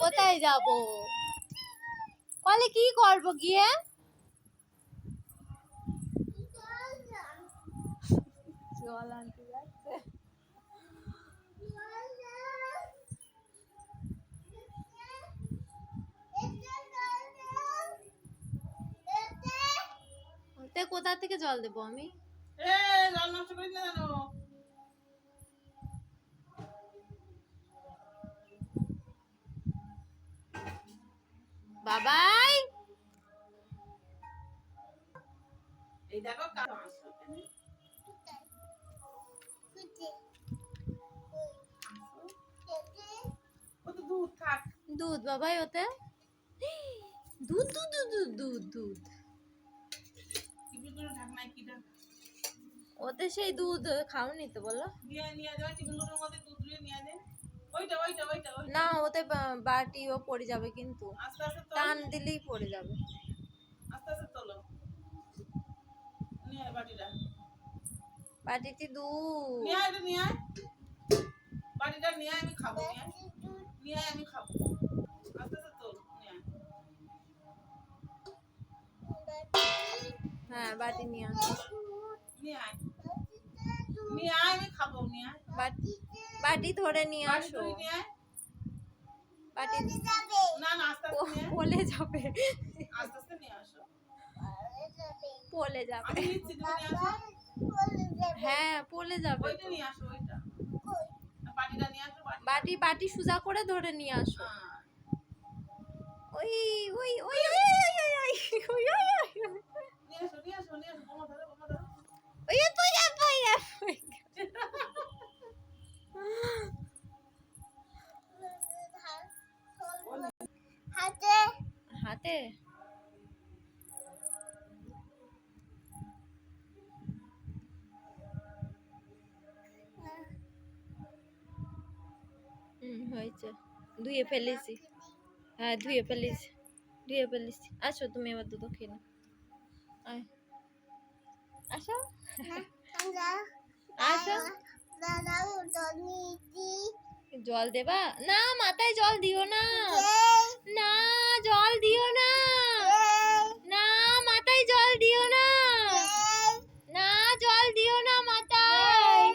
কোথায় যাব? কলে কি করব গিয়ে? জল আনতে যাচ্ছে। কোথা থেকে জল দেবো আমি? জল নষ্ট করিস না জানো? বাবাই এই দেখো দুধ থাক। দুধ বাবাই ওতে দুধ দুধ দুধ দুধ দুধ ওতে সেই দুধ খাওনি তো বলো? না ওতে বাটিও পড়ে যাবে, কিন্তু টান দিলেই পড়ে যাবে। আস্তে আস্তে তোলো। নিয়ে বাটিটা। বাটিতে দুধ নিয়ে আয়, নিয়ে আয়। বাটিটা নিয়ে আমি খাবো। নিয়ে আমি খাবো। আস্তে আস্তে তোল। নিয়ে আয়। হ্যাঁ বাটি নিয়ে আসো। নিয়ে আয়। নিয়ে আয়, আমি খাবো। নিয়ে আয়। বাটি ধরে নিয়ে আসো। নিয়ে আয়। বাটি না না আস্তে আস্তে নিয়ে আয়। পলে যাবে। আস্তে আস্তে নিয়ে আসো। পলে যাবে। আমি নিচ্ছি, তুমি নিয়ে আসো। হ্যাঁ পলে যাবে। ওইটা নিয়ে আসো, ওইটা। বাটিটা নিয়ে আসো। বাটি বাটি সোজা করে ধরে নিয়ে আসো। ওই ওই ওই ওই ওই ওই নিয়ে আসো, নিয়ে আসো, নিয়ে আসো। বোমা ধরো, বোমা ধরো। ওই পয়লা পয়লা হাতে হাতে হয়েছে, ধুয়ে ফেলেছি। হ্যাঁ ধুয়ে ফেলেছি, ধুয়ে ফেলেছি। আসো তুমি এবার দুধ খেয়ে নাও। আয় আসো আসো। জল দেবা না, মাথায় জল দিও না, না জল দিও না, না মাথায় জল দিও না, না জল দিও না মাথায়।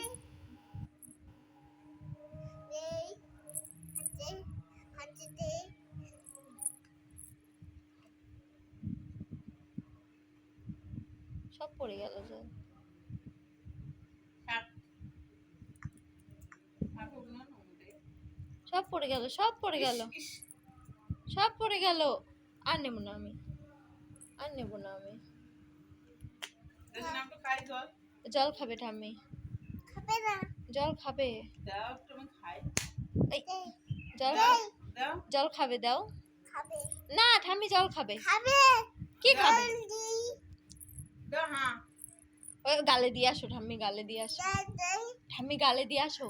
সব পড়ে গেল জল, থাক থাকুক না নোংরে। সব পড়ে গেল, সব পড়ে গেল, ইস, ইস, সব পড়ে গেল। আর নেবো না আমি, আর নেবো না আমি। দেখি না একটু খাই জল। জল খাবে ঠাম্মি, জল খাবে। দাও একটু আমি খাই। এই জল দাও দাও জল খাবে, দাও না, ঠাম্মি জল খাবে। কি খাবে? দাও হ্যাঁ ওই গালে দিয়ে আসো ঠাম্মি, গালে দিয়ে আসো, ঠাম্মি গালে দিয়ে আসো।